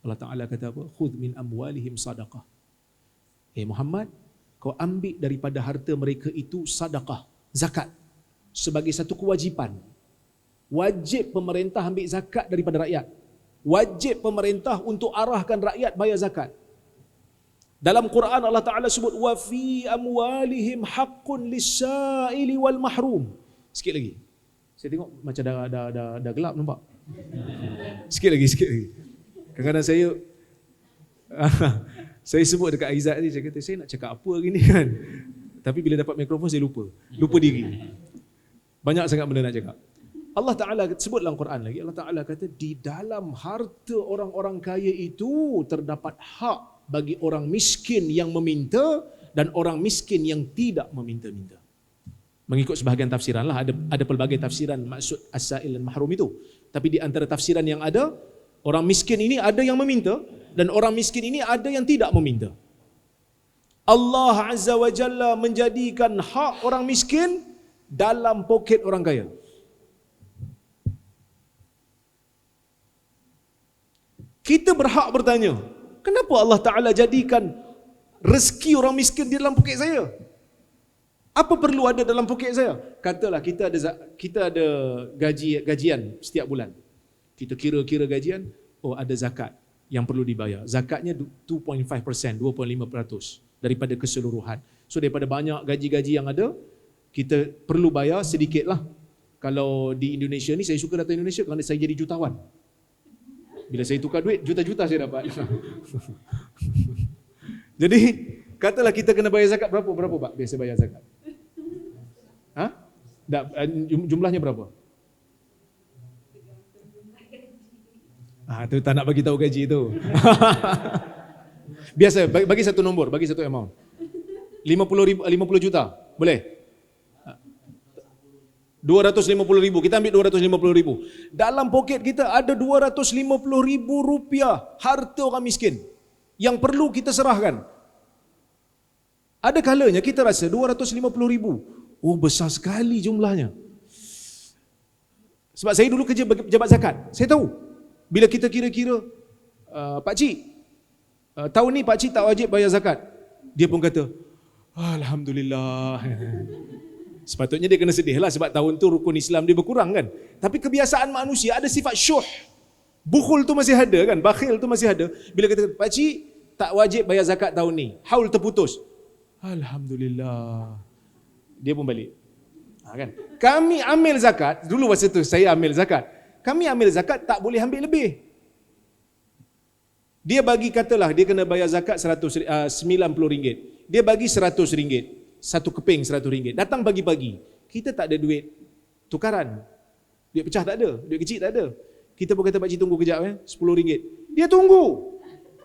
Allah Ta'ala kata apa? Khudh min amwalihim sadaqah. Muhammad, kau ambil daripada harta mereka itu sadaqah, zakat, sebagai satu kewajipan. Wajib pemerintah ambil zakat daripada rakyat. Wajib pemerintah untuk arahkan rakyat bayar zakat. Dalam Quran Allah Ta'ala sebut wa fi amwalihim haqqun lis-sa'ili wal mahrum. Sikit lagi. Saya tengok macam dah gelap nampak. Sikit lagi. Kadang-kadang saya sebut dekat Aizat ni, saya kata saya nak cakap apa hari ni kan. Tapi bila dapat mikrofon saya lupa diri. Banyak sangat benda nak cakap. Allah Ta'ala sebut dalam Quran lagi, Allah Ta'ala kata di dalam harta orang-orang kaya itu terdapat hak bagi orang miskin yang meminta dan orang miskin yang tidak meminta-minta. Mengikut sebahagian tafsiran lah, ada pelbagai tafsiran maksud as-sa'il dan mahrum itu. Tapi di antara tafsiran yang ada, orang miskin ini ada yang meminta dan orang miskin ini ada yang tidak meminta. Allah Azza wa Jalla menjadikan hak orang miskin dalam poket orang kaya. Kita berhak bertanya, kenapa Allah Ta'ala jadikan rezeki orang miskin di dalam poket saya? Apa perlu ada dalam poket saya? Katalah kita ada gajian setiap bulan. Kita kira gajian, ada zakat yang perlu dibayar. Zakatnya 2.5%, 2.5% daripada keseluruhan. So daripada banyak gaji-gaji yang ada, kita perlu bayar sedikitlah. Kalau di Indonesia ni, saya suka datang Indonesia kerana saya jadi jutawan. Bila saya tukar duit, juta-juta saya dapat. Jadi, katalah kita kena bayar zakat berapa Pak biasa bayar zakat? Jumlahnya berapa? Tu tak nak bagi tahu gaji tu. Biasa bagi satu nombor, bagi satu amount. 50 juta, boleh? 250,000, kita ambil 250,000. Dalam poket kita ada 250,000 rupiah harta orang miskin yang perlu kita serahkan. Ada kalanya kita rasa 250,000, besar sekali jumlahnya. Sebab saya dulu kerja pejabat zakat, saya tahu. Bila kita kira-kira, Pakcik, tahun ni Pakcik tak wajib bayar zakat. Dia pun kata, Alhamdulillah. Sepatutnya dia kena sedih lah sebab tahun tu rukun Islam dia berkurang kan. Tapi kebiasaan manusia ada sifat syuh. Bukhul tu masih ada kan, bakhil tu masih ada. Bila kata, Pakcik tak wajib bayar zakat tahun ni, haul terputus. Alhamdulillah. Dia pun balik. Kan? Kami ambil zakat, dulu masa tu saya ambil zakat. Kami ambil zakat tak boleh ambil lebih. Dia bagi katalah dia kena bayar zakat RM90. Dia bagi RM100. Satu keping RM100. Datang pagi-pagi. Kita tak ada duit tukaran. Duit pecah tak ada, duit kecil tak ada. Kita pun kata pakcik tunggu kejap RM10. Dia tunggu.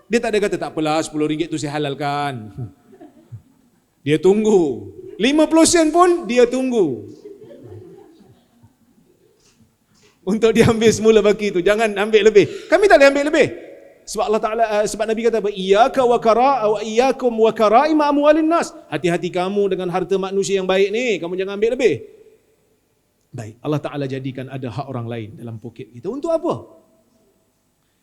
Dia tak ada kata tak apalah RM10 tu saya halalkan. Dia tunggu. 50 sen pun dia tunggu. Untuk dia ambil semula baki tu, jangan ambil lebih. Kami tak boleh ambil lebih. Sebab Allah Ta'ala, sebab Nabi kata apa? Iyyaka wa iyyakum wa kara'ima amwalin nas. Hati-hati kamu dengan harta manusia yang baik ni, kamu jangan ambil lebih. Baik, Allah Ta'ala jadikan ada hak orang lain dalam poket kita. Untuk apa?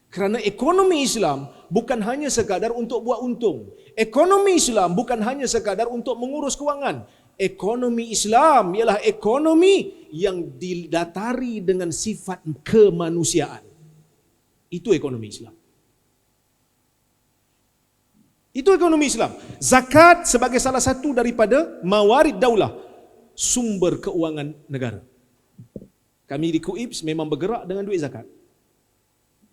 Kerana ekonomi Islam bukan hanya sekadar untuk buat untung. Ekonomi Islam bukan hanya sekadar untuk mengurus kewangan. Ekonomi Islam ialah ekonomi yang didatari dengan sifat kemanusiaan. Itu ekonomi Islam. Itu ekonomi Islam. Zakat sebagai salah satu daripada mawarid daulah, sumber keuangan negara. Kami di KUIPS memang bergerak dengan duit zakat.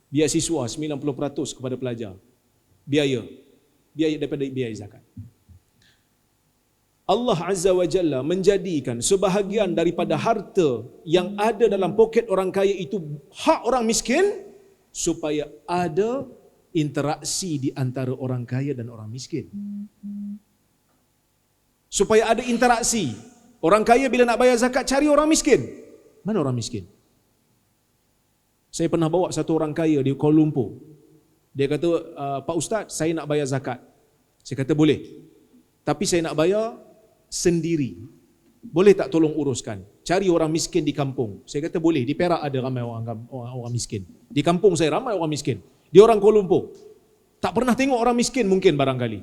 Biasiswa 90% kepada pelajar. Biaya daripada biaya zakat. Allah Azza wa Jalla menjadikan sebahagian daripada harta yang ada dalam poket orang kaya itu hak orang miskin supaya ada interaksi di antara orang kaya dan orang miskin. Supaya ada interaksi. Orang kaya bila nak bayar zakat cari orang miskin. Mana orang miskin? Saya pernah bawa satu orang kaya di Kuala Lumpur. Dia kata, Pak Ustaz, saya nak bayar zakat. Saya kata boleh. Tapi saya nak bayar sendiri. Boleh tak tolong uruskan? Cari orang miskin di kampung. Saya kata boleh. Di Perak ada ramai orang miskin. Di kampung saya ramai orang miskin. Dia orang Kuala Lumpur. Tak pernah tengok orang miskin mungkin barangkali.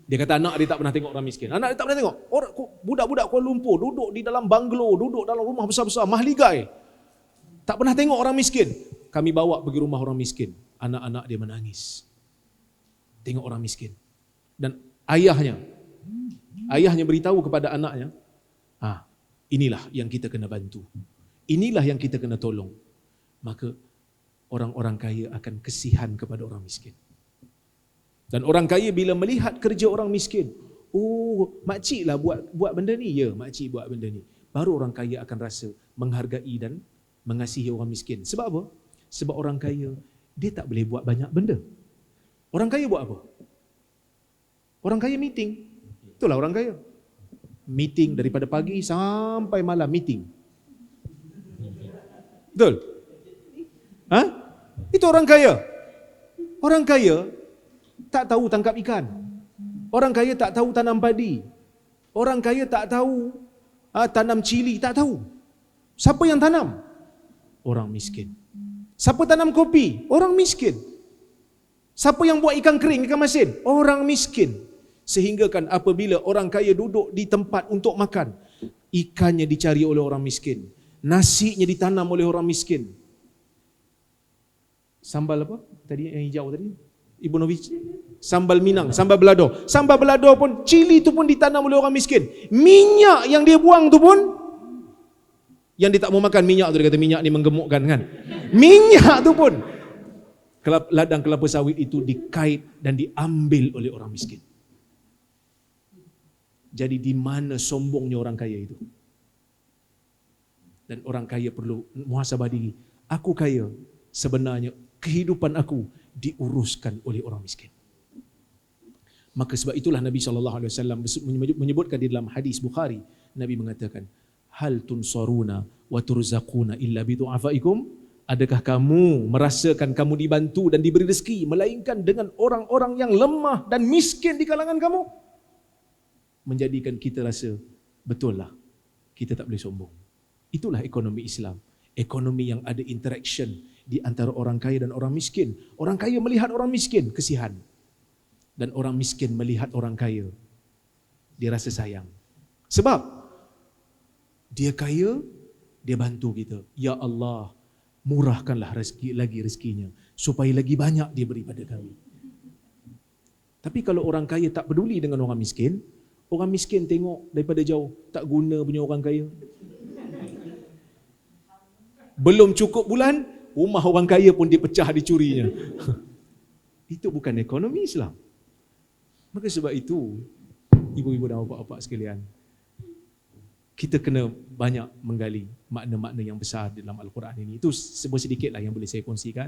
Dia kata anak dia tak pernah tengok orang miskin. Anak dia tak pernah tengok. Budak-budak Kuala Lumpur duduk di dalam banglo, duduk dalam rumah besar-besar, mahligai. Tak pernah tengok orang miskin. Kami bawa pergi rumah orang miskin. Anak-anak dia menangis. Tengok orang miskin. Dan ayahnya beritahu kepada anaknya, inilah yang kita kena bantu. Inilah yang kita kena tolong. Maka orang-orang kaya akan kesihan kepada orang miskin. Dan orang kaya bila melihat kerja orang miskin, makcik lah buat benda ni. Ya, makcik buat benda ni. Baru orang kaya akan rasa menghargai dan mengasihi orang miskin. Sebab apa? Sebab orang kaya, dia tak boleh buat banyak benda. Orang kaya buat apa? Orang kaya meeting. Itulah orang kaya. Meeting daripada pagi sampai malam meeting. Betul? Itu orang kaya. Orang kaya tak tahu tangkap ikan. Orang kaya tak tahu tanam padi. Orang kaya tak tahu tanam cili, tak tahu. Siapa yang tanam? Orang miskin. Siapa tanam kopi? Orang miskin. Siapa yang buat ikan kering, ikan masin? Orang miskin. Sehingga kan apabila orang kaya duduk di tempat untuk makan, ikannya dicari oleh orang miskin. Nasinya ditanam oleh orang miskin. Sambal apa? Tadi yang hijau tadi? Ibu Novi, sambal Minang, sambal belado. Sambal belado pun, cili tu pun ditanam oleh orang miskin. Minyak yang dia buang tu pun, yang dia tak mau makan minyak tu, dia kata minyak ni menggemukkan kan. Minyak tu pun, ladang kelapa sawit itu dikait dan diambil oleh orang miskin. Jadi di mana sombongnya orang kaya itu? Dan orang kaya perlu muhasabah diri. Aku kaya, sebenarnya kehidupan aku diuruskan oleh orang miskin. Maka sebab itulah Nabi SAW menyebutkan di dalam hadis Bukhari, Nabi mengatakan, hal tunsaruna wa turzaquna illa bidu'afaikum? Adakah kamu merasakan kamu dibantu dan diberi rezeki melainkan dengan orang-orang yang lemah dan miskin di kalangan kamu? Menjadikan kita rasa, betul lah, kita tak boleh sombong. Itulah ekonomi Islam. Ekonomi yang ada interaction di antara orang kaya dan orang miskin. Orang kaya melihat orang miskin, kesihan. Dan orang miskin melihat orang kaya, dia rasa sayang. Sebab dia kaya, dia bantu kita. Ya Allah, murahkanlah rezekinya supaya lagi banyak dia beri pada kami. Tapi kalau orang kaya tak peduli dengan orang miskin tengok daripada jauh, tak guna punya orang kaya. Belum cukup bulan, rumah orang kaya pun dipecah, dicurinya. Itu bukan ekonomi Islam. Maka sebab itu, ibu-ibu dan bapa-bapa sekalian, kita kena banyak menggali makna-makna yang besar dalam Al-Quran ini. Itu sedikitlah yang boleh saya kongsikan.